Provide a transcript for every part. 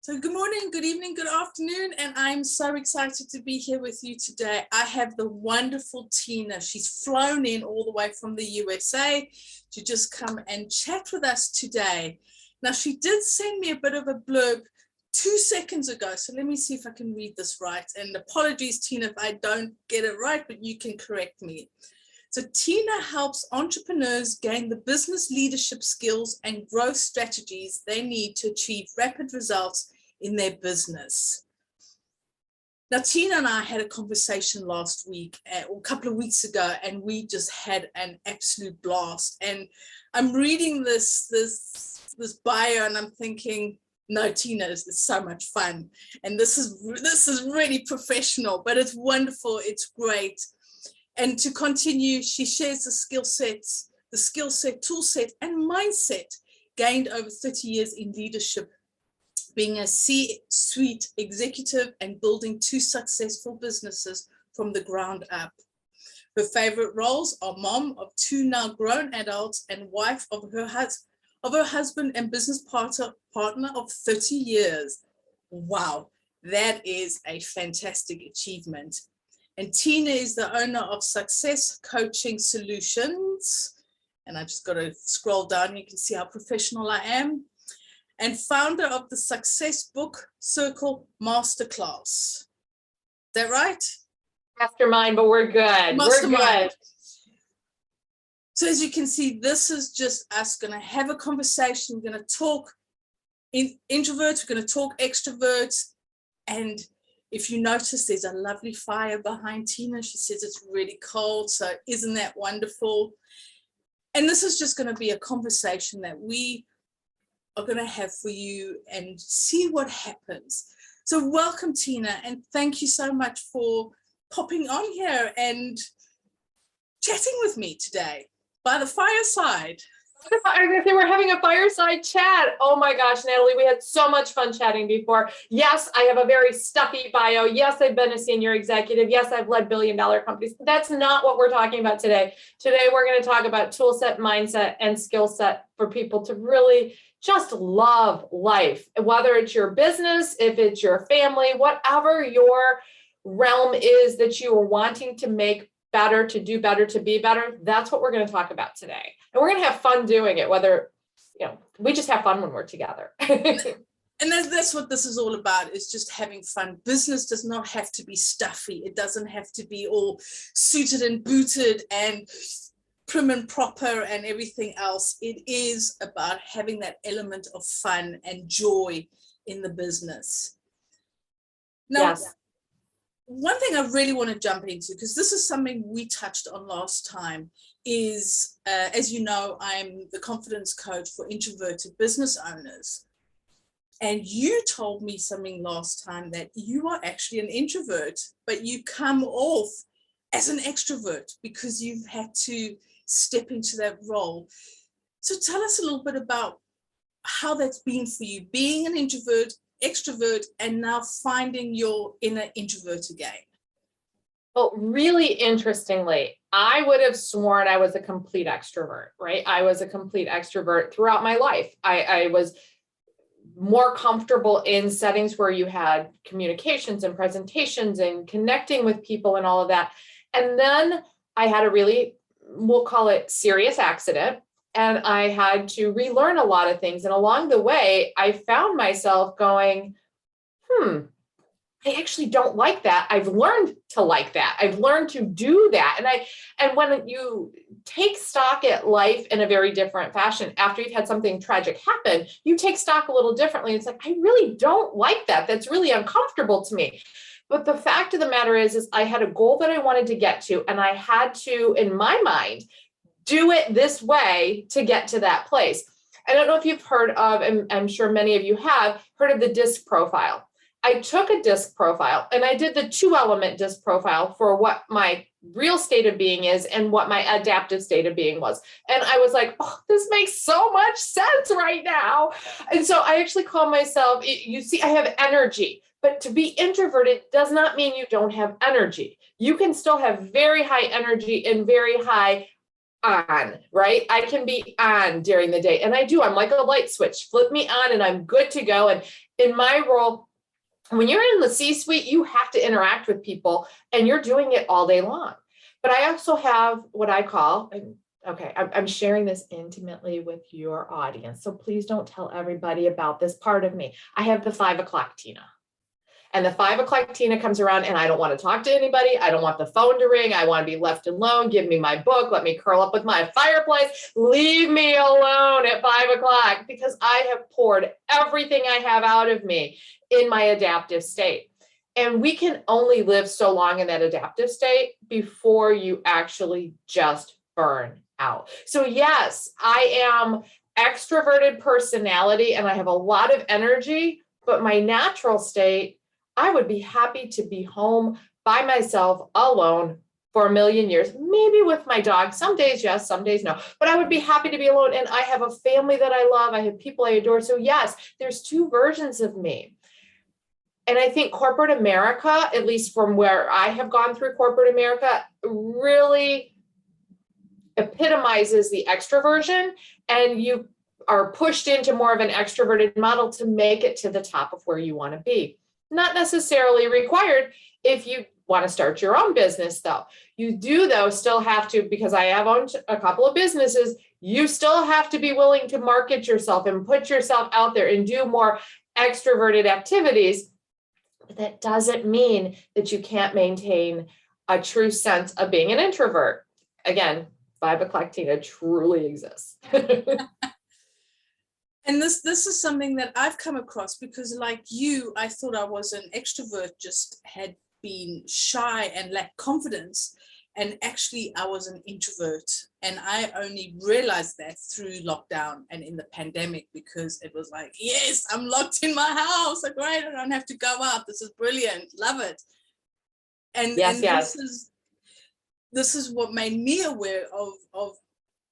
So good morning, good evening, good afternoon, and I'm so excited to be here with you today. I have the wonderful Tina. She's flown in all the way from the USA to just come and chat with us today. Now, she did send me a bit of a blurb 2 seconds ago, so let me see if I can read this right. And apologies, Tina, if I don't get it right, but you can correct me. So Tina helps entrepreneurs gain the business leadership skills and growth strategies they need to achieve rapid results in their business. Now, Tina and I had a conversation last week or a couple of weeks ago, and we just had an absolute blast. And I'm reading this bio and I'm thinking, no, Tina, it's so much fun. And this is really professional, but it's wonderful. It's great. And to continue, she shares the skill set, tool set, and mindset gained over 30 years in leadership, being a C-suite executive and building 2 successful businesses from the ground up. Her favorite roles are mom of 2 now grown adults and wife of her husband and business partner of 30 years. Wow, that is a fantastic achievement. And Tina is the owner of Success Coaching Solutions. And I just got to scroll down. You can see how professional I am. And founder of the Success Book Circle Masterclass. Is that right? Mastermind, but we're good. Mastermind. We're good. So as you can see, this is just us going to have a conversation. We're going to talk introverts. We're going to talk extroverts. And if you notice, there's a lovely fire behind Tina. She says it's really cold. So isn't that wonderful? And this is just going to be a conversation that we are going to have for you and see what happens. So welcome, Tina. And thank you so much for popping on here and chatting with me today by the fireside. I was going to say we're having a fireside chat. Oh my gosh, Natalie, we had so much fun chatting before. Yes, I have a very stuffy bio. Yes, I've been a senior executive. Yes, I've led billion-dollar companies. That's not what we're talking about today. Today, we're going to talk about tool set, mindset, and skill set for people to really just love life, whether it's your business, if it's your family, whatever your realm is that you are wanting to make better, to do better, to be better. That's what we're going to talk about today. And we're going to have fun doing it, whether, we just have fun when we're together. And that's what this is all about, is just having fun. Business does not have to be stuffy. It doesn't have to be all suited and booted and prim and proper and everything else. It is about having that element of fun and joy in the business. Now, Yes. One thing I really want to jump into, because this is something we touched on last time, is, as you know, I'm the confidence coach for introverted business owners. And you told me something last time that you are actually an introvert, but you come off as an extrovert because you've had to step into that role. So tell us a little bit about how that's been for you, being an introvert, extrovert, and now finding your inner introvert again. Well, really interestingly, I would have sworn I was a complete extrovert, right? I was a complete extrovert throughout my life. I was more comfortable in settings where you had communications and presentations and connecting with people and all of that. And then I had a really, we'll call it serious accident. And I had to relearn a lot of things. And along the way, I found myself going, I actually don't like that. I've learned to like that. I've learned to do that. And when you take stock at life in a very different fashion, after you've had something tragic happen, you take stock a little differently. It's like, I really don't like that. That's really uncomfortable to me. But the fact of the matter is I had a goal that I wanted to get to, and I had to, in my mind, do it this way to get to that place. I don't know if you've heard of, and I'm sure many of you have heard of the DISC profile. I took a DISC profile and I did the 2-element DISC profile for what my real state of being is and what my adaptive state of being was. And I was like, oh, this makes so much sense right now. And so I actually call myself, you see, I have energy, but to be introverted does not mean you don't have energy. You can still have very high energy and very high on, right? I can be on during the day. And I do, I'm like a light switch, flip me on and I'm good to go. And in my role, when you're in the C-suite, you have to interact with people and you're doing it all day long. But I also have what I call, okay, I'm sharing this intimately with your audience. So please don't tell everybody about this part of me. I have the 5 o'clock Tina. And the 5 o'clock Tina comes around and I don't want to talk to anybody. I don't want the phone to ring. I want to be left alone. Give me my book. Let me curl up with my fireplace. Leave me alone at 5 o'clock because I have poured everything I have out of me in my adaptive state. And we can only live so long in that adaptive state before you actually just burn out. So yes, I am extroverted personality and I have a lot of energy, but my natural state, I would be happy to be home by myself alone for a million years, maybe with my dog. Some days, yes, some days, no, but I would be happy to be alone. And I have a family that I love. I have people I adore. So yes, there's two versions of me. And I think corporate America, at least from where I have gone through corporate America, really epitomizes the extroversion. And you are pushed into more of an extroverted model to make it to the top of where you want to be. Not necessarily required if you want to start your own business, though. You do, though, still have to, because I have owned a couple of businesses, you still have to be willing to market yourself and put yourself out there and do more extroverted activities. But that doesn't mean that you can't maintain a true sense of being an introvert. Again, 5 o'clock Tina truly exists. And this is something that I've come across because, like you, I thought I was an extrovert, just had been shy and lacked confidence. And actually, I was an introvert. And I only realized that through lockdown and in the pandemic, because it was like, yes, I'm locked in my house. Like, great, I don't have to go out. This is brilliant. Love it. And, yes. this is what made me aware of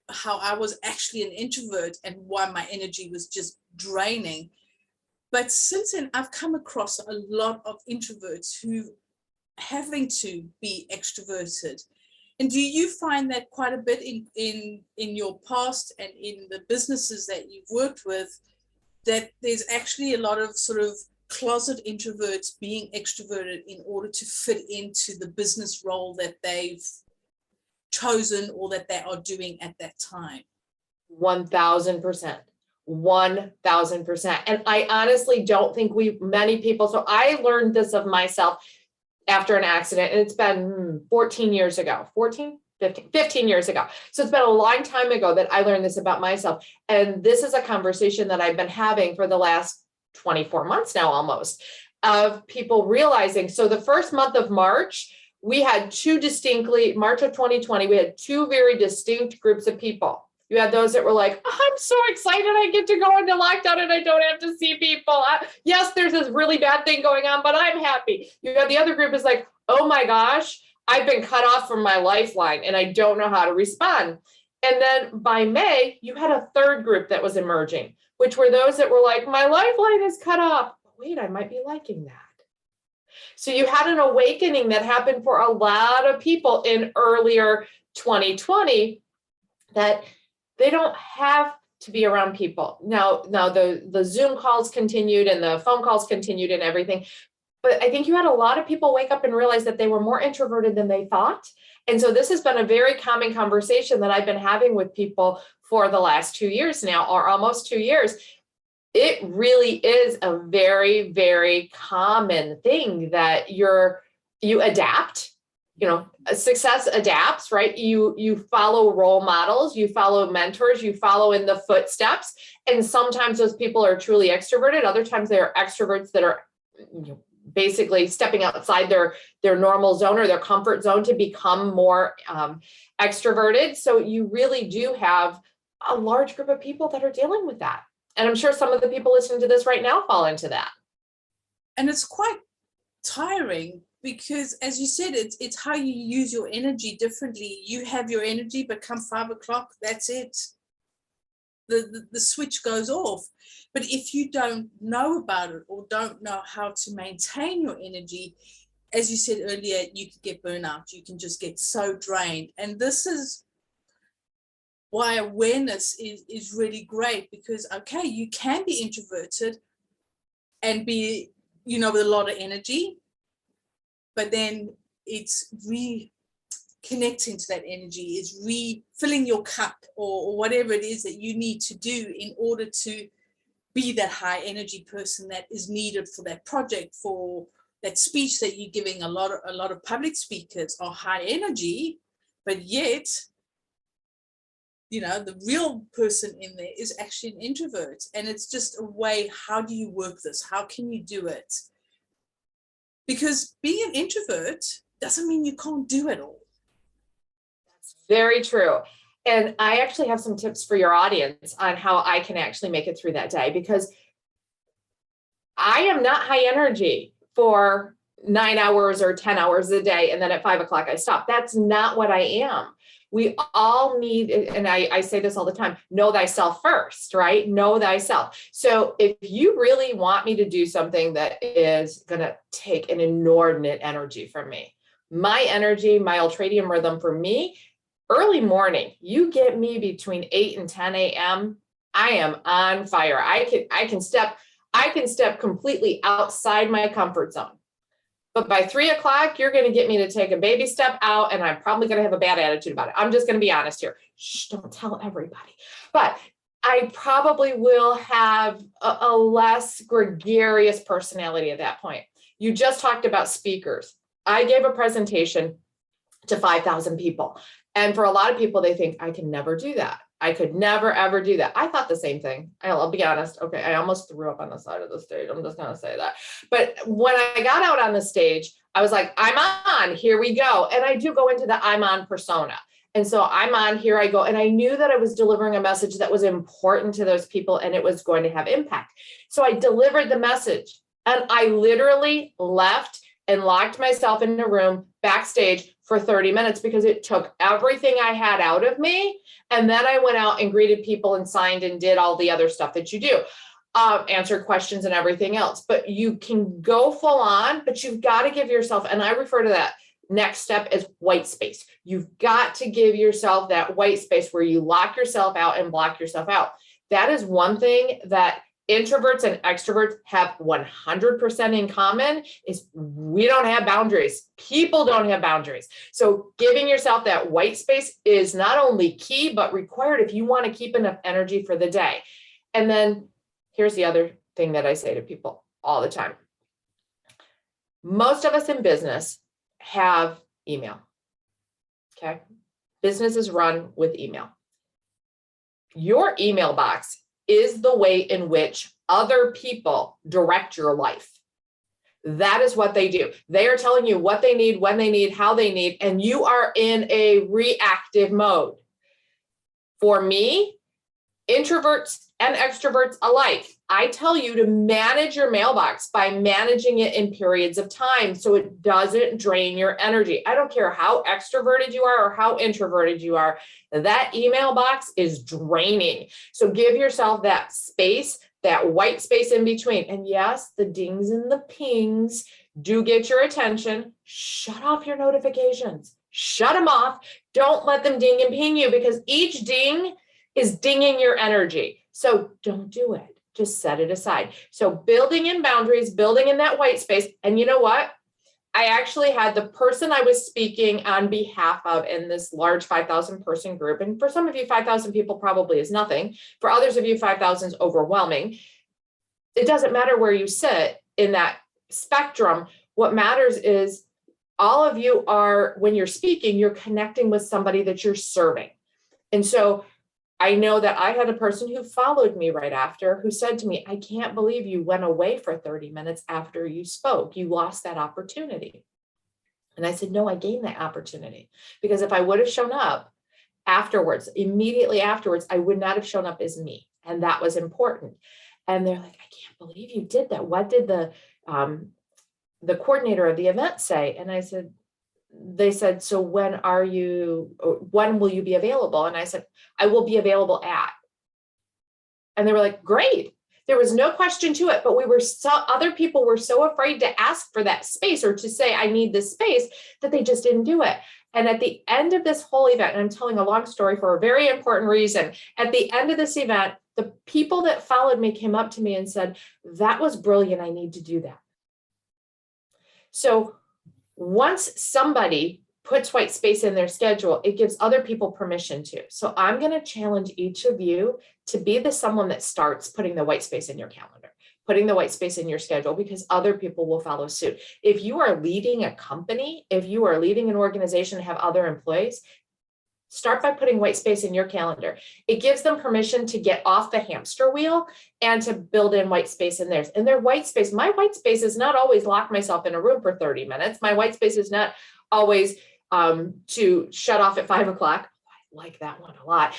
how I was actually an introvert and why my energy was just draining. But since then, I've come across a lot of introverts who having to be extroverted. And do you find that quite a bit in your past and in the businesses that you've worked with, that there's actually a lot of sort of closet introverts being extroverted in order to fit into the business role that they've chosen or that they are doing at that time? 1000%. 1000%. And I honestly don't think many people, so I learned this of myself after an accident, and it's been 14 years ago, 15 years ago. So it's been a long time ago that I learned this about myself. And this is a conversation that I've been having for the last 24 months now, almost, of people realizing. So the first month of March, we had March of 2020, we had two very distinct groups of people. You had those that were like, oh, I'm so excited I get to go into lockdown and I don't have to see people. Yes, there's this really bad thing going on, but I'm happy. You got the other group is like, oh my gosh, I've been cut off from my lifeline and I don't know how to respond. And then by May, you had a third group that was emerging, which were those that were like, my lifeline is cut off. Wait, I might be liking that. So you had an awakening that happened for a lot of people in earlier 2020 that they don't have to be around people. Now the Zoom calls continued and the phone calls continued and everything. But I think you had a lot of people wake up and realize that they were more introverted than they thought. And so this has been a very common conversation that I've been having with people for the last 2 years now, or almost 2 years. It really is a very, very common thing that you adapt. Success adapts, right? You follow role models, you follow mentors, you follow in the footsteps. And sometimes those people are truly extroverted. Other times they are extroverts that are basically stepping outside their normal zone or their comfort zone to become more extroverted. So you really do have a large group of people that are dealing with that. And I'm sure some of the people listening to this right now fall into that. And it's quite tiring because, as you said, it's how you use your energy differently. You have your energy, but come 5 o'clock, that's it. The switch goes off. But if you don't know about it or don't know how to maintain your energy, as you said earlier, you could get burnout. You can just get so drained. And this is why awareness is really great, because, okay, you can be introverted and be, you know, with a lot of energy, but then it's reconnecting to that energy, is refilling your cup, or whatever it is that you need to do in order to be that high energy person that is needed for that project, for that speech that you're giving. A lot of public speakers are high energy, but yet, you know, the real person in there is actually an introvert. And it's just a way, how do you work this? How can you do it? Because being an introvert doesn't mean you can't do it all. That's very true. And I actually have some tips for your audience on how I can actually make it through that day, because I am not high energy for 9 hours or 10 hours a day, and then at 5 o'clock I stop. That's not what I am. We all need, and I say this all the time, know thyself first, right? Know thyself. So if you really want me to do something that is going to take an inordinate energy from me, my energy, my ultradian rhythm for me, early morning, you get me between 8 and 10 a.m., I am on fire. I can step completely outside my comfort zone. But by 3 o'clock, you're going to get me to take a baby step out, and I'm probably going to have a bad attitude about it. I'm just going to be honest here. Shh, don't tell everybody. But I probably will have a less gregarious personality at that point. You just talked about speakers. I gave a presentation to 5,000 people. And for a lot of people, they think I can never do that. I could never, ever do that. I thought the same thing. I'll be honest. Okay. I almost threw up on the side of the stage. I'm just going to say that. But when I got out on the stage, I was like, I'm on, here we go. And I do go into the I'm on persona. And so I'm on, here I go. And I knew that I was delivering a message that was important to those people and it was going to have impact. So I delivered the message, and I literally left and locked myself in a room backstage for 30 minutes because it took everything I had out of me. And then I went out and greeted people and signed and did all the other stuff that you do, answered questions and everything else. But you can go full on, but you've got to give yourself, and I refer to that next step as white space. You've got to give yourself that white space where you lock yourself out and block yourself out. That is one thing that introverts and extroverts have 100% in common, is we don't have boundaries. People don't have boundaries. So giving yourself that white space is not only key, but required if you want to keep enough energy for the day. And then here's the other thing that I say to people all the time. Most of us in business have email. Okay. Business is run with email. Your email box is the way in which other people direct your life. That is what they do. They are telling you what they need, when they need, how they need, and you are in a reactive mode. For me, introverts and extroverts alike, I tell you to manage your mailbox by managing it in periods of time so it doesn't drain your energy. I don't care how extroverted you are or how introverted you are, that email box is draining. So give yourself that space, that white space in between. And yes, the dings and the pings do get your attention. Shut off your notifications. Shut them off. Don't let them ding and ping you, because each ding is dinging your energy. So don't do it. Just set it aside. So building in boundaries, building in that white space. And you know what? I actually had the person I was speaking on behalf of in this large 5,000 person group. And for some of you, 5,000 people probably is nothing. For others of you, 5,000 is overwhelming. It doesn't matter where you sit in that spectrum. What matters is all of you are, when you're speaking, you're connecting with somebody that you're serving. And so I know that I had a person who followed me right after who said to me, I can't believe you went away for 30 minutes after you spoke. You lost that opportunity. And I said, no, I gained that opportunity, because if I would have shown up afterwards, immediately afterwards, I would not have shown up as me. And that was important. And they're like, I can't believe you did that. What did the coordinator of the event say? And I said, they said, so when will you be available? And I said, I will be available at. And they were like, great. There was no question to it, but other people were so afraid to ask for that space or to say, I need this space, that they just didn't do it. And at the end of this whole event, and I'm telling a long story for a very important reason, at the end of this event, the people that followed me came up to me and said, that was brilliant. I need to do that. So once somebody puts white space in their schedule, it gives other people permission to. So I'm going to challenge each of you to be the someone that starts putting the white space in your calendar, putting the white space in your schedule, because other people will follow suit. If you are leading a company, if you are leading an organization, have other employees, start by putting white space in your calendar. It gives them permission to get off the hamster wheel and to build in white space in theirs. And their white space, my white space is not always lock myself in a room for 30 minutes. My white space is not always to shut off at 5 o'clock. I like that one a lot.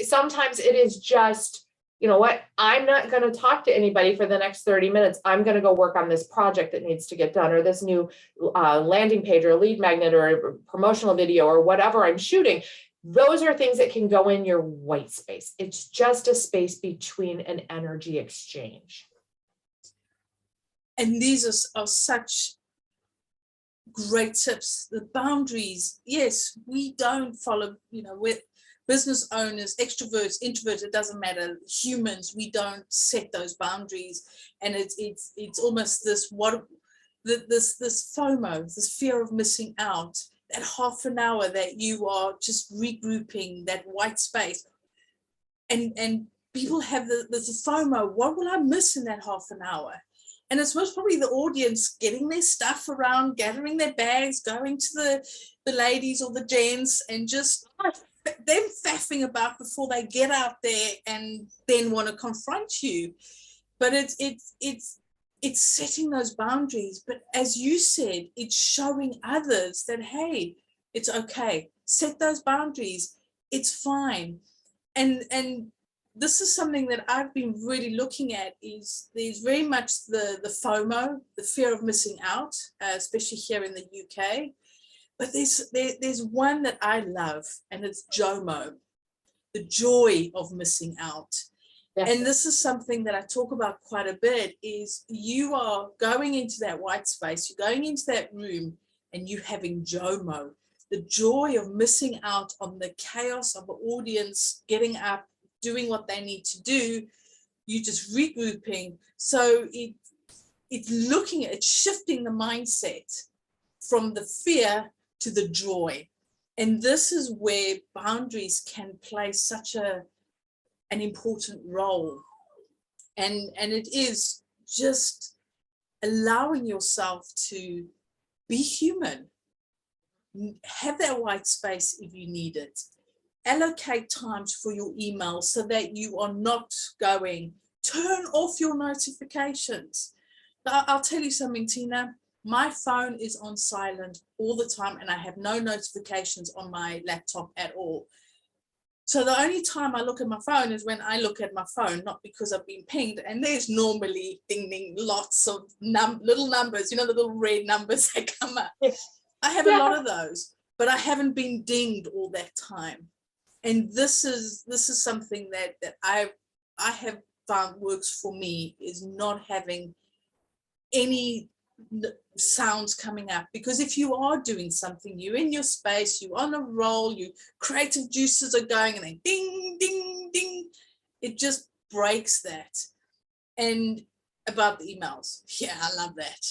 Sometimes it is just, you know what, I'm not going to talk to anybody for the next 30 minutes. I'm going to go work on this project that needs to get done, or this new landing page or lead magnet or a promotional video or whatever I'm shooting. Those are things that can go in your white space. It's just a space between an energy exchange. And these are such great tips. The boundaries, yes, we don't follow, with business owners, extroverts, introverts, it doesn't matter. Humans, we don't set those boundaries, and it's almost this FOMO, this fear of missing out. That half an hour that you are just regrouping, that white space, and people have this FOMO. What will I miss in that half an hour? And it's most probably the audience getting their stuff around, gathering their bags, going to the ladies or the gents, and just them faffing about before they get out there and then want to confront you. But it's setting those boundaries. But as you said, it's showing others that, hey, it's okay. Set those boundaries. It's fine. And this is something that I've been really looking at. Is there's very much the FOMO, the fear of missing out, especially here in the UK. But there's one that I love, and it's JOMO, the joy of missing out. Yes. And this is something that I talk about quite a bit, is you are going into that white space, you're going into that room, and you having JOMO, the joy of missing out on the chaos of the audience getting up, doing what they need to do. You just regrouping. So it's shifting the mindset from the fear to the joy. And this is where boundaries can play such an important role. And it is just allowing yourself to be human. Have that white space if you need it. Allocate times for your emails so that you are not going, turn off your notifications. I'll tell you something, Tina. My phone is on silent all the time, and I have no notifications on my laptop at all. So the only time I look at my phone is when I look at my phone, not because I've been pinged. And there's normally ding, ding, lots of little numbers, the little red numbers that come up. I have a lot of those, but I haven't been dinged all that time. And this is something that I have found works for me, is not having any sounds coming up. Because if you are doing something, you're in your space, you're on a roll, your creative juices are going, and then ding, ding, ding, it just breaks that. And about the emails, I love that.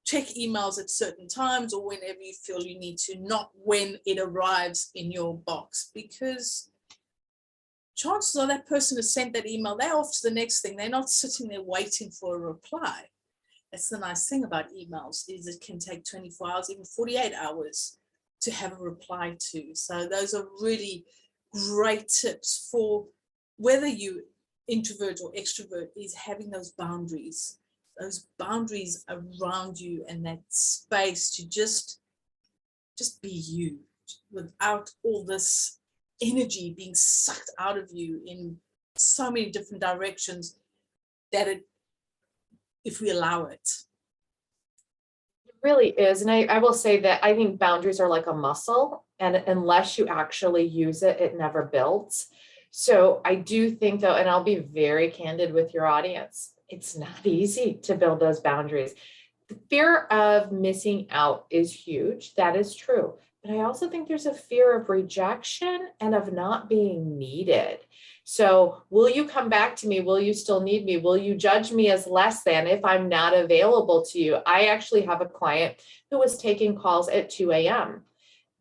Check emails at certain times or whenever you feel you need to, not when it arrives in your box, because chances are that person has sent that email, they're off to the next thing. They're not sitting there waiting for a reply. That's the nice thing about emails, is it can take 24 hours, even 48 hours to have a reply to. So those are really great tips for whether you introvert or extrovert, is having those boundaries around you, and that space to just be you, without all this energy being sucked out of you in so many different directions, that if we allow it. It really is. And I will say that I think boundaries are like a muscle, and unless you actually use it, it never builds. So I do think, though, and I'll be very candid with your audience, it's not easy to build those boundaries. The fear of missing out is huge. That is true. but I also think there's a fear of rejection and of not being needed. So will you come back to me? Will you still need me? Will you judge me as less than if I'm not available to you? I actually have a client who was taking calls at 2 a.m.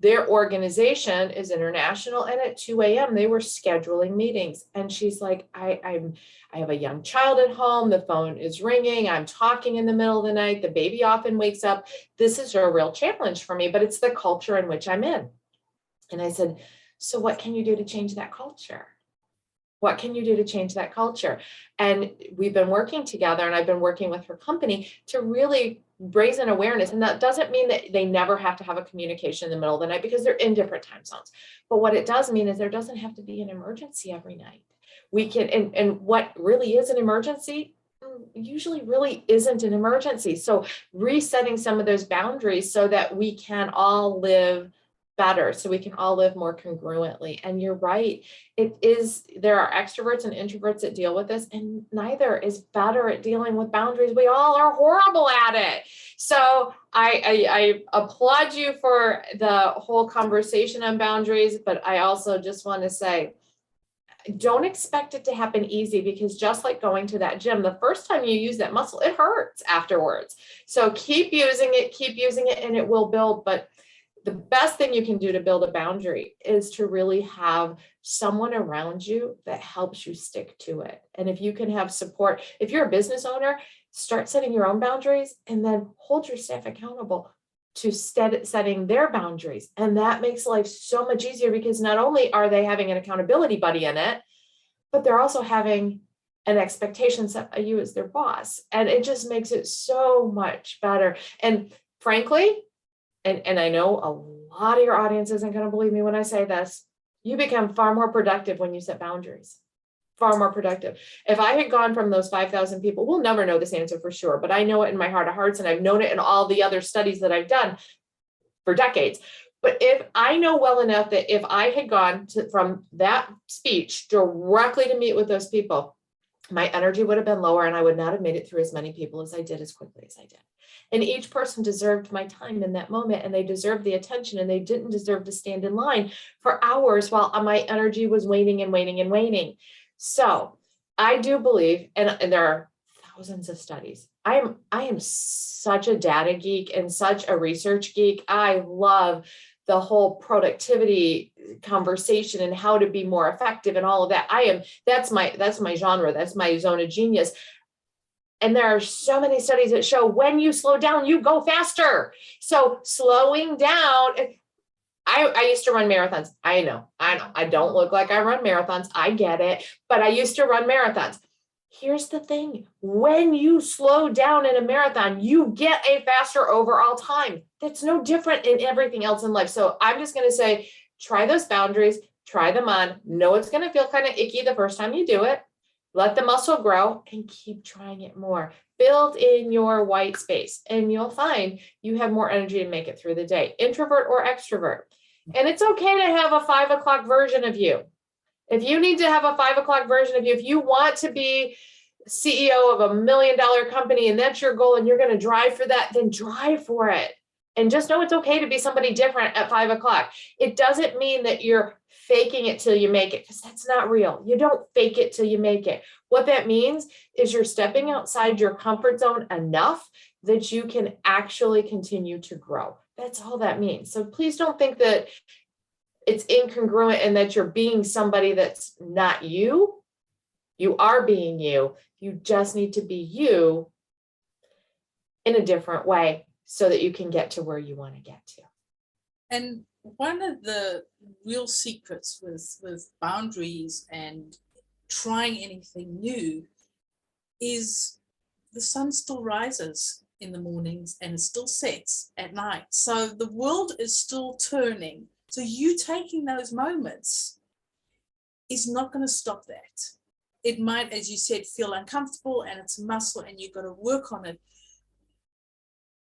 Their organization is international, and at 2 a.m. they were scheduling meetings. And she's like, I have a young child at home. The phone is ringing. I'm talking in the middle of the night. The baby often wakes up. This is a real challenge for me, but it's the culture in which I'm in. And I said, so what can you do to change that culture? What can you do to change that culture? And we've been working together, and I've been working with her company to really raise an awareness. And that doesn't mean that they never have to have a communication in the middle of the night, because they're in different time zones. But what it does mean is there doesn't have to be an emergency every night. We can, and what really is an emergency usually really isn't an emergency. So resetting some of those boundaries so that we can all live better, so we can all live more congruently. And you're right, there are extroverts and introverts that deal with this, and neither is better at dealing with boundaries. We all are horrible at it. So I applaud you for the whole conversation on boundaries, but I also just want to say, don't expect it to happen easy, because just like going to that gym, the first time you use that muscle, it hurts afterwards. So keep using it, and it will build. But the best thing you can do to build a boundary is to really have someone around you that helps you stick to it. And if you can have support, if you're a business owner, start setting your own boundaries, and then hold your staff accountable to setting their boundaries. And that makes life so much easier, because not only are they having an accountability buddy in it, but they're also having an expectation set by you as their boss. And it just makes it so much better. And frankly, and I know a lot of your audience isn't going to believe me when I say this, you become far more productive when you set boundaries. Far more productive. If I had gone from those 5,000 people, we'll never know this answer for sure, but I know it in my heart of hearts, and I've known it in all the other studies that I've done for decades. But if I know well enough that if I had gone from that speech directly to meet with those people, my energy would have been lower, and I would not have made it through as many people as I did, as quickly as I did. And each person deserved my time in that moment, and they deserved the attention, and they didn't deserve to stand in line for hours while my energy was waning and waning and waning. So I do believe, and there are thousands of studies. I am such a data geek and such a research geek. I love the whole productivity conversation and how to be more effective and all of that. That's my genre. That's my zone of genius. And there are so many studies that show when you slow down, you go faster. So slowing down, I used to run marathons. I know. I don't look like I run marathons. I get it, but I used to run marathons. Here's the thing. When you slow down in a marathon, you get a faster overall time. That's no different in everything else in life. So I'm just going to say, try those boundaries, try them on. Know it's going to feel kind of icky the first time you do it. Let the muscle grow and keep trying it more. Build in your white space, and you'll find you have more energy to make it through the day, introvert or extrovert. And it's okay to have a 5 o'clock version of you. If you need to have a 5 o'clock version of you, if you want to be CEO of $1 million company and that's your goal and you're going to drive for that, then drive for it. And just know it's okay to be somebody different at 5 o'clock. It doesn't mean that you're faking it till you make it, because that's not real. You don't fake it till you make it. What that means is you're stepping outside your comfort zone enough that you can actually continue to grow. That's all that means. So please don't think that it's incongruent and that you're being somebody that's not you. You are being you. You just need to be you in a different way so that you can get to where you want to get to. And one of the real secrets with boundaries and trying anything new is the sun still rises in the mornings and it still sets at night. So the world is still turning. So you taking those moments is not going to stop that. It might, as you said, feel uncomfortable, and it's a muscle and you've got to work on it.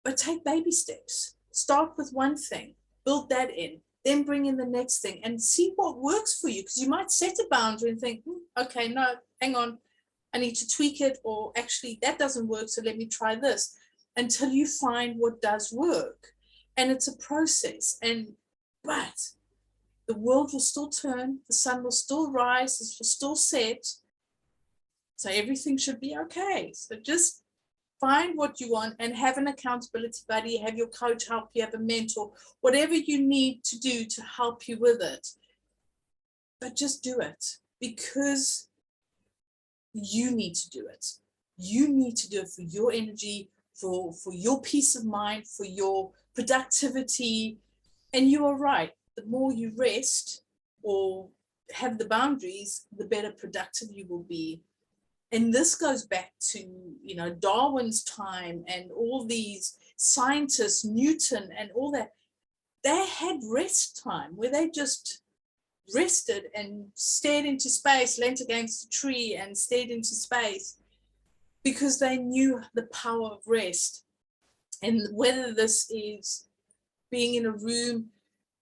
But take baby steps. Start with one thing, build that in, then bring in the next thing and see what works for you. Because you might set a boundary and think, okay, no, hang on, I need to tweak it, or actually that doesn't work, so let me try this, until you find what does work. And it's a process. And but the world will still turn, the sun will still rise, it will still set. So everything should be okay. So just find what you want and have an accountability buddy, have your coach help you, have a mentor, whatever you need to do to help you with it. But just do it because you need to do it. You need to do it for your energy, for your peace of mind, for your productivity. And you are right. The more you rest or have the boundaries, the better productive you will be. And this goes back to, Darwin's time and all these scientists, Newton and all that. They had rest time where they just rested and stared into space, leant against a tree and stared into space because they knew the power of rest. And whether this is being in a room,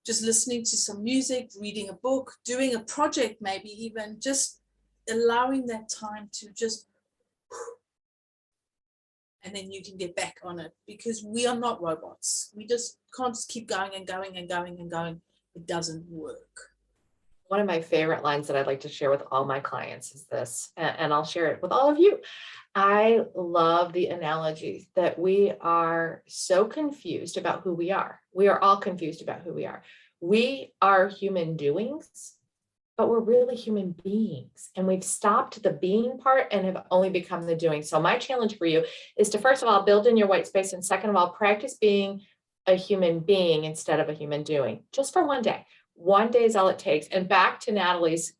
just listening to some music, reading a book, doing a project, maybe even just allowing that time to just, and then you can get back on it because we are not robots. We just can't just keep going and going and going and going. It doesn't work. One of my favorite lines that I'd like to share with all my clients is this, and I'll share it with all of you. I love the analogy that we are so confused about who we are. We are all confused about who we are. We are human doings, but we're really human beings. And we've stopped the being part and have only become the doing. So my challenge for you is to, first of all, build in your white space. And second of all, practice being a human being instead of a human doing, just for one day. One day is all it takes. And back to Natalie's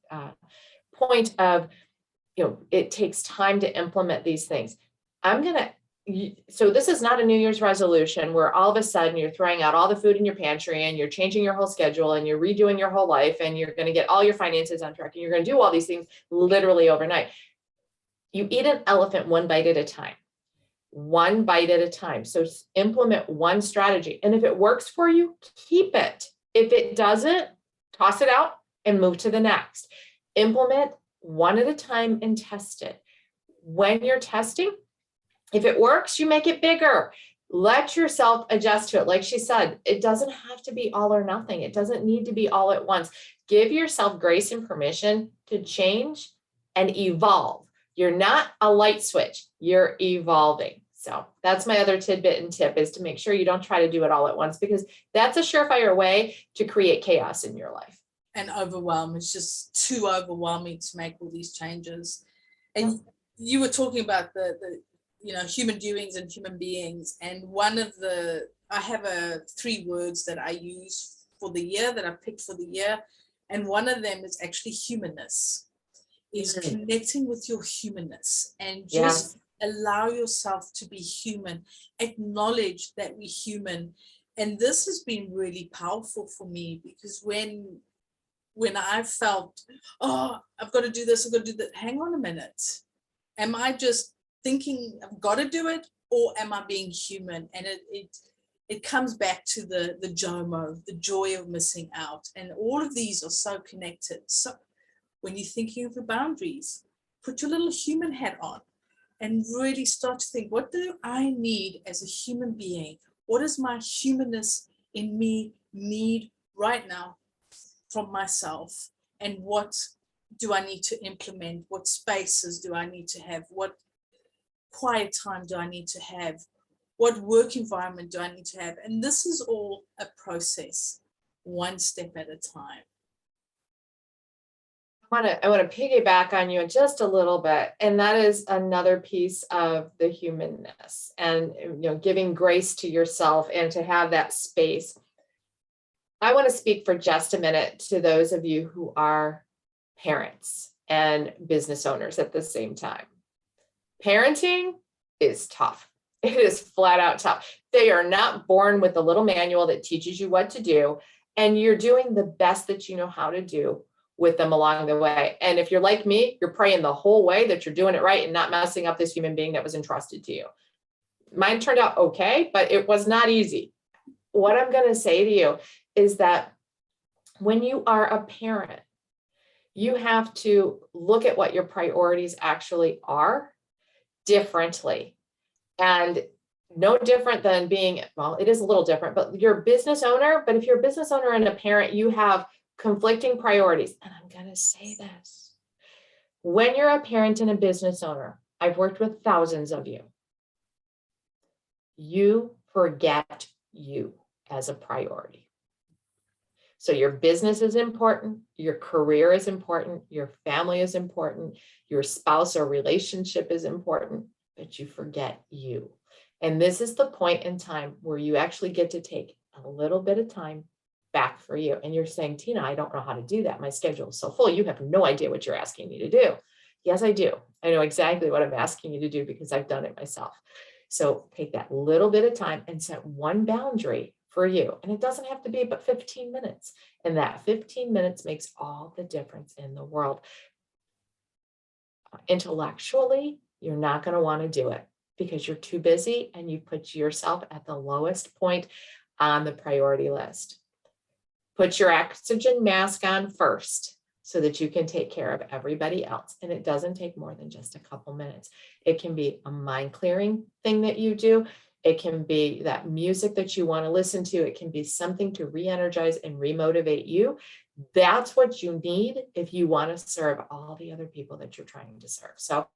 point of, it takes time to implement these things. So this is not a New Year's resolution where all of a sudden you're throwing out all the food in your pantry and you're changing your whole schedule and you're redoing your whole life and you're going to get all your finances on track and you're going to do all these things literally overnight. You eat an elephant one bite at a time. One bite at a time. So implement one strategy. And if it works for you, keep it. If it doesn't, toss it out and move to the next. Implement one at a time and test it. When you're testing, if it works, you make it bigger. Let yourself adjust to it. Like she said, it doesn't have to be all or nothing. It doesn't need to be all at once. Give yourself grace and permission to change and evolve. You're not a light switch. You're evolving. So that's my other tidbit and tip, is to make sure you don't try to do it all at once, because that's a surefire way to create chaos in your life. And overwhelm. It's just too overwhelming to make all these changes. And you were talking about the human doings and human beings. And I have 3 words that I use for the year, that I picked for the year. And one of them is actually humanness, is connecting with your humanness and just allow yourself to be human, acknowledge that we're human. And this has been really powerful for me, because when I felt, I've got to do this, I've got to do that, hang on a minute. Am I just thinking I've got to do it, or am I being human? And it comes back to the JOMO, the joy of missing out. And all of these are so connected. So when you're thinking of the boundaries, put your little human hat on and really start to think, what do I need as a human being? What does my humanness in me need right now from myself? And what do I need to implement? What spaces do I need to have? What quiet time do I need to have? What work environment do I need to have? And this is all a process, one step at a time. I want to piggyback on you just a little bit. And that is another piece of the humanness, and giving grace to yourself and to have that space. I want to speak for just a minute to those of you who are parents and business owners at the same time. Parenting is tough. It is flat out tough. They are not born with a little manual that teaches you what to do, and you're doing the best that you know how to do with them along the way. And if you're like me, you're praying the whole way that you're doing it right and not messing up this human being that was entrusted to you. Mine turned out okay, but it was not easy. What I'm going to say to you is that when you are a parent, you have to look at what your priorities actually are differently. And no different than being, well, it is a little different, but you're a business owner. But if you're a business owner and a parent, you have conflicting priorities. And I'm going to say this. When you're a parent and a business owner, I've worked with thousands of you. You forget you as a priority. So your business is important, your career is important, your family is important, your spouse or relationship is important, but you forget you. And this is the point in time where you actually get to take a little bit of time back for you. And you're saying, Tina, I don't know how to do that. My schedule is so full. You have no idea what you're asking me to do. Yes, I do. I know exactly what I'm asking you to do because I've done it myself. So take that little bit of time and set one boundary for you. And it doesn't have to be but 15 minutes. And that 15 minutes makes all the difference in the world. Intellectually, you're not going to want to do it because you're too busy and you put yourself at the lowest point on the priority list. Put your oxygen mask on first so that you can take care of everybody else. And it doesn't take more than just a couple minutes. It can be a mind clearing thing that you do. It can be that music that you want to listen to. It can be something to re-energize and remotivate you. That's what you need if you want to serve all the other people that you're trying to serve. So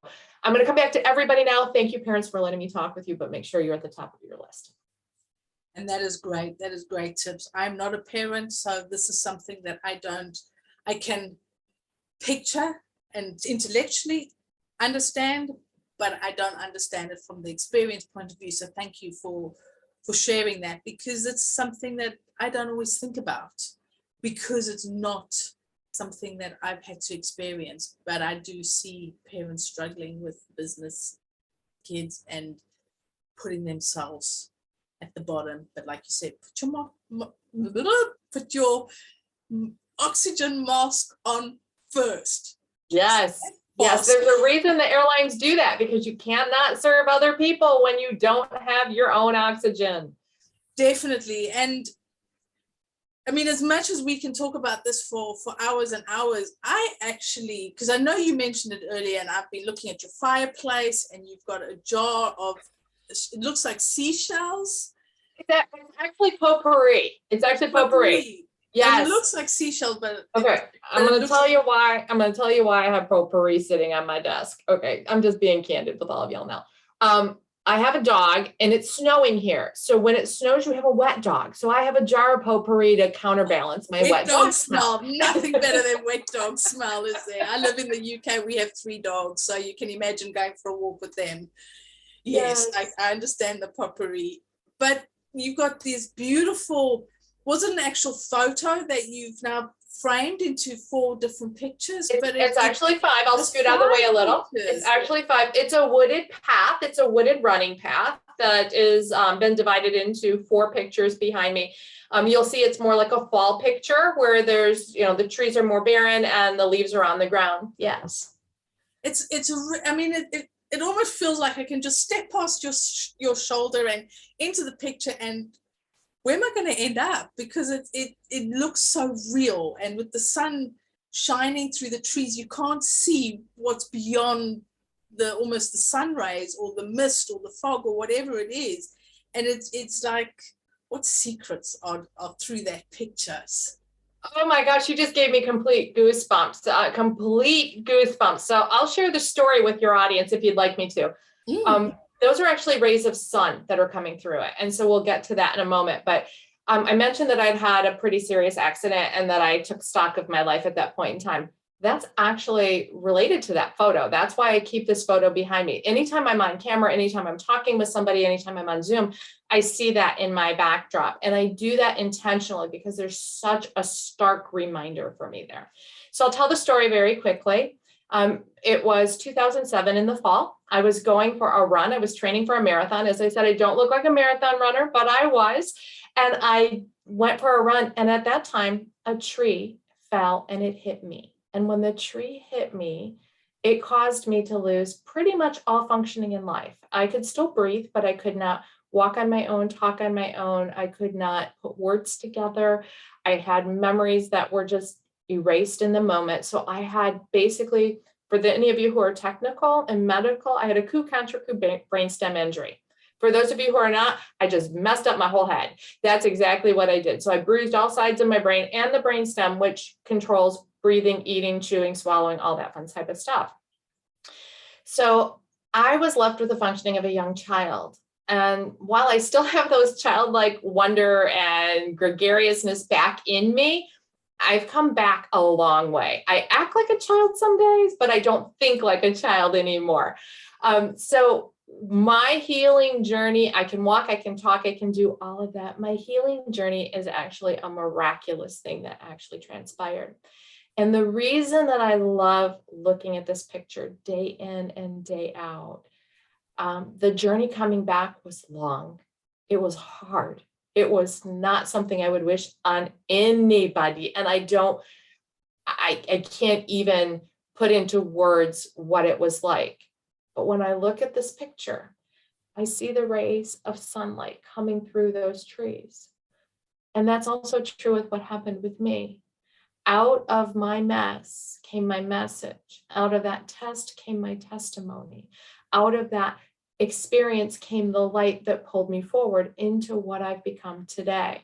I'm going to come back to everybody now. Thank you, parents, for letting me talk with you, but make sure you're at the top of your list. And that is great. That is great tips. I'm not a parent, so this is something that I can picture and intellectually understand, but I don't understand it from the experience point of view. So thank you for sharing that, because it's something that I don't always think about, because it's not something that I've had to experience. But I do see parents struggling with business kids and putting themselves at the bottom. But like you said, put your oxygen mask on first. Yes. Yes, there's a reason the airlines do that, because you cannot serve other people when you don't have your own oxygen. Definitely. And I mean, as much as we can talk about this for hours and hours, I actually, because I know you mentioned it earlier, and I've been looking at your fireplace, and you've got a jar of, it looks like seashells. It's actually potpourri. It's actually potpourri. Yes. It looks like seashells, but okay. I'm going to tell you why. I'm going to tell you why I have potpourri sitting on my desk. Okay. I'm just being candid with all of y'all now. I have a dog and it's snowing here. So when it snows, you have a wet dog. So I have a jar of potpourri to counterbalance my wet dog smell. Nothing better than wet dog smell, is there? I live in the UK. We have 3 dogs. So you can imagine going for a walk with them. Yes. I understand the potpourri. But you've got these beautiful, was it an actual photo that you've now framed into 4 different pictures? It's actually 5. I'll scoot out of the way a little. Pictures. It's actually 5. It's a wooded path. It's a wooded running path that is been divided into 4 pictures behind me. You'll see it's more like a fall picture where there's, the trees are more barren and the leaves are on the ground. Yes. It almost feels like I can just step past your shoulder and into the picture, and where am I going to end up? Because it looks so real, and with the sun shining through the trees, you can't see what's beyond almost the sun rays or the mist or the fog or whatever it is. And it's like, what secrets are through that pictures? Oh my gosh, you just gave me complete goosebumps. So I'll share the story with your audience if you'd like me to. Those are actually rays of sun that are coming through it. And so we'll get to that in a moment. But I mentioned that I'd had a pretty serious accident and that I took stock of my life at that point in time. That's actually related to that photo. That's why I keep this photo behind me. Anytime I'm on camera, anytime I'm talking with somebody, anytime I'm on Zoom, I see that in my backdrop. And I do that intentionally because there's such a stark reminder for me there. So I'll tell the story very quickly. It was 2007 in the fall. I was going for a run. I was training for a marathon. As I said, I don't look like a marathon runner, but I was. And I went for a run. And at that time, a tree fell and it hit me. And when the tree hit me, it caused me to lose pretty much all functioning in life. I could still breathe, but I could not walk on my own, talk on my own. I could not put words together. I had memories that were just erased in the moment. So I had basically, for any of you who are technical and medical, I had a coup contra coup brainstem injury. For those of you who are not, I just messed up my whole head. That's exactly what I did. So I bruised all sides of my brain and the brainstem, which controls breathing, eating, chewing, swallowing, all that fun type of stuff. So I was left with the functioning of a young child. And while I still have those childlike wonder and gregariousness back in me, I've come back a long way. I act like a child some days, but I don't think like a child anymore. So my healing journey, I can walk, I can talk, I can do all of that. My healing journey is actually a miraculous thing that actually transpired. And the reason that I love looking at this picture day in and day out, the journey coming back was long. It was hard. It was not something I would wish on anybody. And I can't even put into words what it was like. But when I look at this picture, I see the rays of sunlight coming through those trees. And that's also true with what happened with me. Out of my mess came my message. Out of that test came my testimony. Out of that experience came the light that pulled me forward into what I've become today.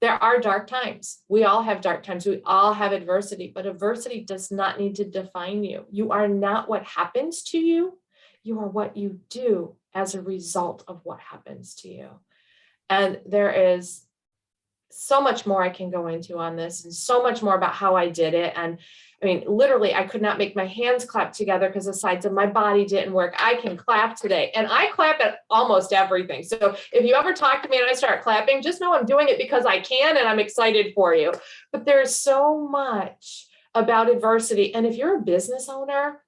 There are dark times. We all have dark times. We all have adversity, but adversity does not need to define you. You are not what happens to you. You are what you do as a result of what happens to you. And there is so much more I can go into on this, and so much more about how I did it. And I mean, literally, I could not make my hands clap together because the sides of my body didn't work. I can clap today, and I clap at almost everything. So if you ever talk to me and I start clapping, just know I'm doing it because I can, and I'm excited for you. But there's so much about adversity. And if you're a business owner,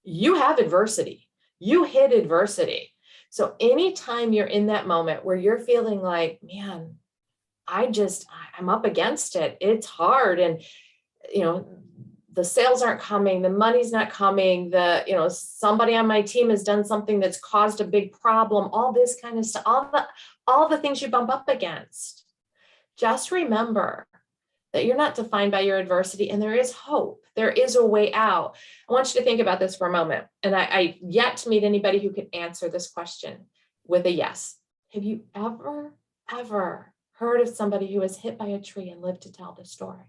you have adversity. You hit adversity. So anytime you're in that moment where you're feeling like, man, I'm up against it. It's hard. And, the sales aren't coming, the money's not coming, somebody on my team has done something that's caused a big problem, all this kind of stuff, all the things you bump up against. Just remember that you're not defined by your adversity, and there is hope. There is a way out. I want you to think about this for a moment. And I yet to meet anybody who can answer this question with a yes. Have you ever heard of somebody who was hit by a tree and lived to tell the story?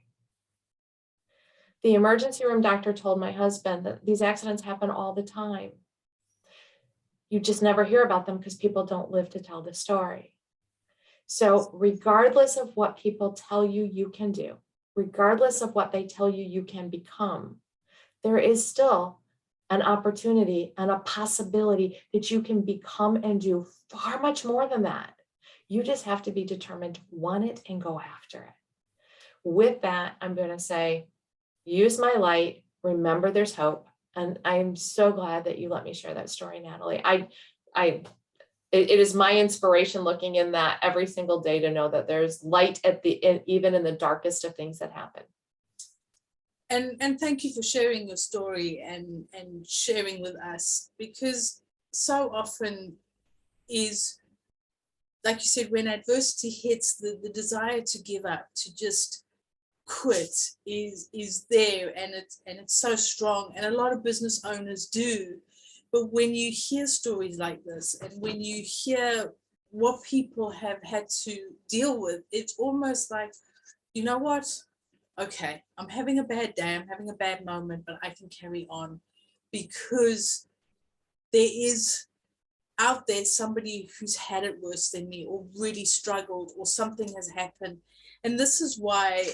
The emergency room doctor told my husband that these accidents happen all the time. You just never hear about them because people don't live to tell the story. So regardless of what people tell you you can do, regardless of what they tell you you can become, there is still an opportunity and a possibility that you can become and do far much more than that. You just have to be determined to want it and go after it. With that, I'm going to say, use my light. Remember there's hope. And I'm so glad that you let me share that story, Natalie. It is my inspiration looking in that every single day to know that there's light even in the darkest of things that happen. And thank you for sharing your story and sharing with us, because so often is, like you said, when adversity hits, the desire to give up, to just quit is there, and it's so strong, and a lot of business owners do. But when you hear stories like this, and when you hear what people have had to deal with, it's almost like, you know what? Okay, I'm having a bad day, I'm having a bad moment, but I can carry on, because there is out there somebody who's had it worse than me, or really struggled, or something has happened. And this is why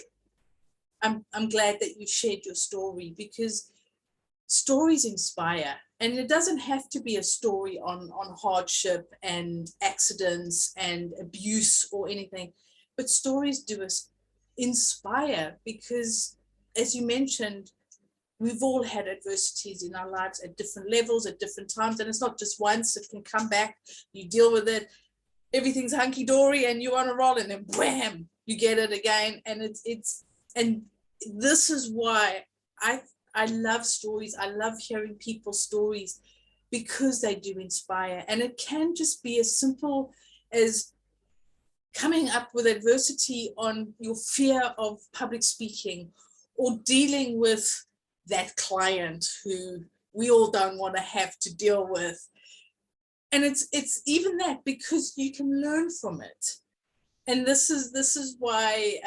I'm glad that you shared your story, because stories inspire. And it doesn't have to be a story on hardship and accidents and abuse or anything, but stories do us inspire, because, as you mentioned, we've all had adversities in our lives at different levels, at different times, and it's not just once. It can come back, you deal with it, everything's hunky-dory, and you're on a roll, and then wham, you get it again. And and this is why I love stories. I love hearing people's stories, because they do inspire. And it can just be as simple as coming up with adversity on your fear of public speaking, or dealing with that client who we all don't want to have to deal with. And it's even that, because you can learn from it. And this is why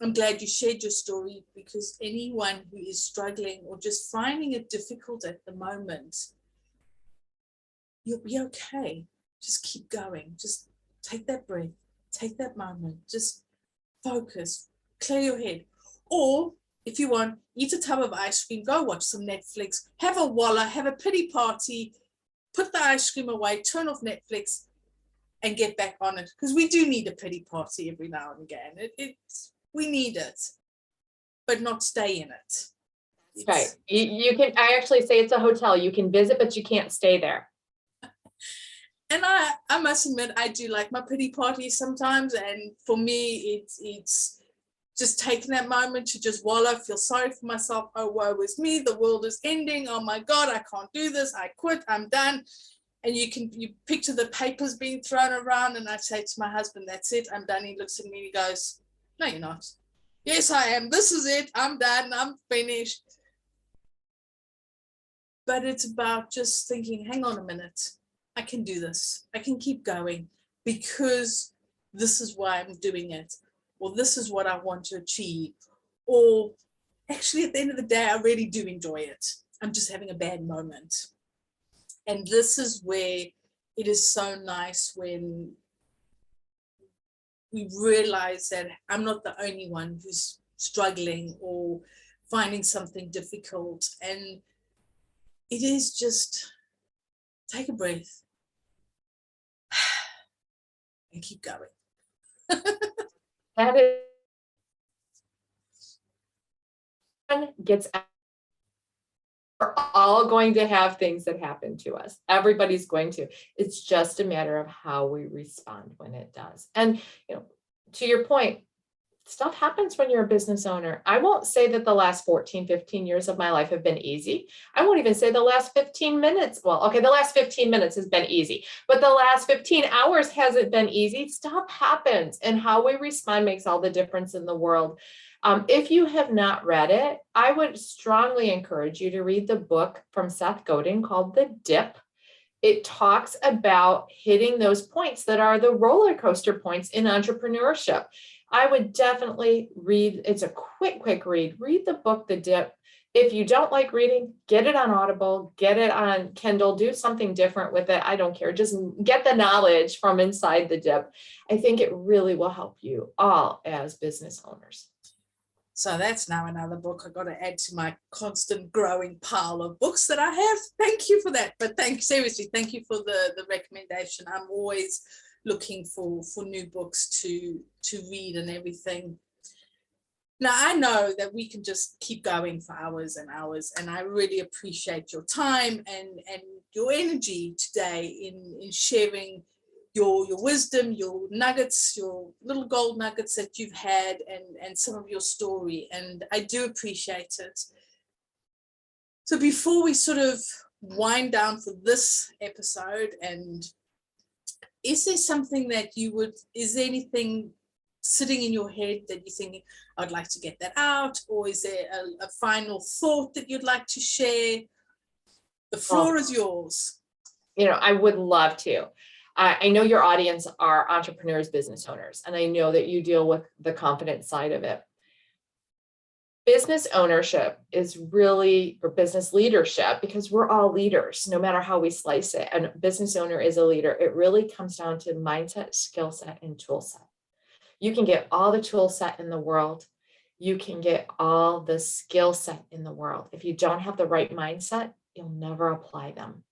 I'm glad you shared your story, because anyone who is struggling or just finding it difficult at the moment, you'll be okay. Just keep going. Just take that breath, take that moment, just focus, clear your head. Or if you want, eat a tub of ice cream, go watch some Netflix, have a walla, have a pity party, put the ice cream away, turn off Netflix, and get back on it. Because we do need a pity party every now and again. We need it, but not stay in it. Right. You can, I actually say it's a hotel. You can visit, but you can't stay there. And I must admit, I do like my pity party sometimes. And for me, it's just taking that moment to just wallow, feel sorry for myself. Oh, woe is me. The world is ending. Oh my God, I can't do this. I quit. I'm done. And you picture the papers being thrown around. And I say to my husband, that's it. I'm done. He looks at me and he goes, no, you're not. Yes, I am. This is it. I'm done. I'm finished. But it's about just thinking, hang on a minute. I can do this. I can keep going, because this is why I'm doing it, or this is what I want to achieve. Or actually, at the end of the day, I really do enjoy it. I'm just having a bad moment. And this is where it is so nice when we realize that I'm not the only one who's struggling or finding something difficult. And it is just take a breath and keep going. That is, gets, we're all going to have things that happen to us. Everybody's going to. It's just a matter of how we respond when it does. And, you know, to your point, stuff happens when you're a business owner. I won't say that the last 14, 15 years of my life have been easy. I won't even say the last 15 minutes. Well, okay, the last 15 minutes has been easy, but the last 15 hours hasn't been easy. Stuff happens, and how we respond makes all the difference in the world. If you have not read it, I would strongly encourage you to read the book from Seth Godin called The Dip. It talks about hitting those points that are the roller coaster points in entrepreneurship. I would definitely read, it's a quick read. Read the book, The Dip. If you don't like reading, get it on Audible, get it on Kindle, do something different with it. I don't care. Just get the knowledge from inside the dip. I think it really will help you all as business owners. So that's now another book I've got to add to my constant growing pile of books that I have. Thank you for that. But seriously, thank you for the recommendation. I'm always looking for new books to read and everything. Now, I know that we can just keep going for hours and hours, and I really appreciate your time and your energy today in sharing your wisdom, your nuggets, your little gold nuggets that you've had, and some of your story. And I do appreciate it. So before we sort of wind down for this episode, and is there something that is there anything sitting in your head that you're thinking, I'd like to get that out? Or is there a final thought that you'd like to share? The floor is yours. You know, I would love to. I know your audience are entrepreneurs, business owners, and I know that you deal with the confidence side of it. Business ownership is really, or business leadership, because we're all leaders, no matter how we slice it. And business owner is a leader. It really comes down to mindset, skill set, and tool set. You can get all the tool set in the world. You can get all the skill set in the world. If you don't have the right mindset, you'll never apply them.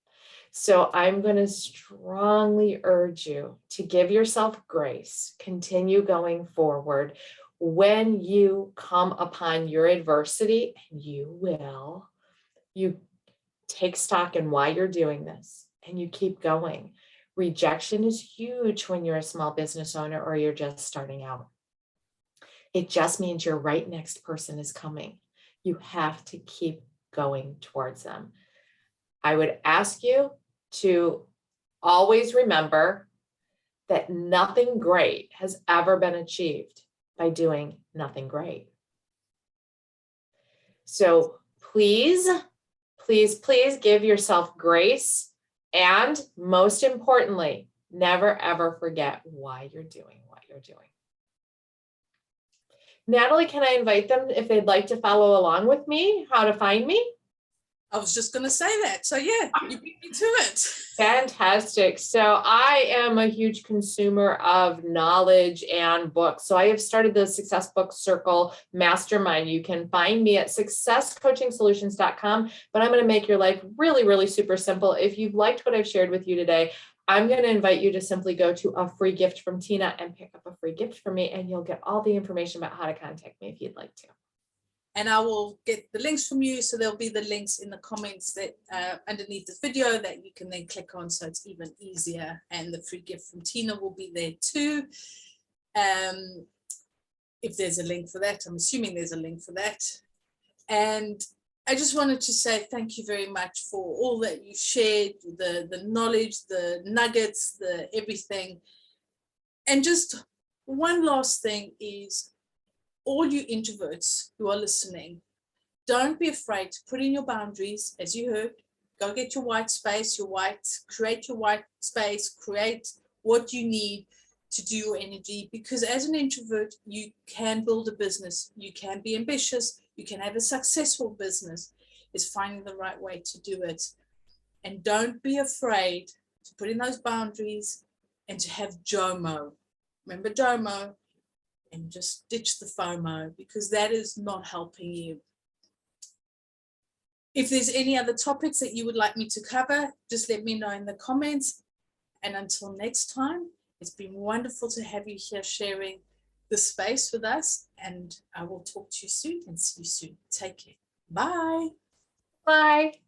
So I'm going to strongly urge you to give yourself grace, continue going forward. When you come upon your adversity, and you take stock in why you're doing this, and you keep going. Rejection is huge when you're a small business owner or you're just starting out. It just means your right next person is coming. You have to keep going towards them. I would ask you to always remember that nothing great has ever been achieved by doing nothing great. So please give yourself grace And most importantly, never ever forget why you're doing what you're doing. Natalie, can I invite them if they'd like to follow along with me, how to find me? I was just going to say that. So yeah, you beat me to it. Fantastic. So I am a huge consumer of knowledge and books. So I have started the Success Book Circle Mastermind. You can find me at successcoachingsolutions.com, but I'm going to make your life really, really super simple. If you've liked what I've shared with you today, I'm going to invite you to simply go to a free gift from Tina and pick up a free gift from me, and you'll get all the information about how to contact me if you'd like to. And I will get the links from you. So there'll be the links in the comments that underneath the video that you can then click on. So it's even easier. And the free gift from Tina will be there too. If there's a link for that, I'm assuming there's a link for that. And I just wanted to say thank you very much for all that you shared, the knowledge, the nuggets, the everything. And just one last thing is, all you introverts who are listening, don't be afraid to put in your boundaries. As you heard, go get your white space, create your white space, create what you need to do your energy, because as an introvert, you can build a business, you can be ambitious, you can have a successful business. It's finding the right way to do it. And don't be afraid to put in those boundaries and to have JOMO. Remember JOMO? And just ditch the FOMO, because that is not helping you. If there's any other topics that you would like me to cover, just let me know in the comments. And until next time, it's been wonderful to have you here sharing the space with us. And I will talk to you soon and see you soon. Take care. Bye. Bye.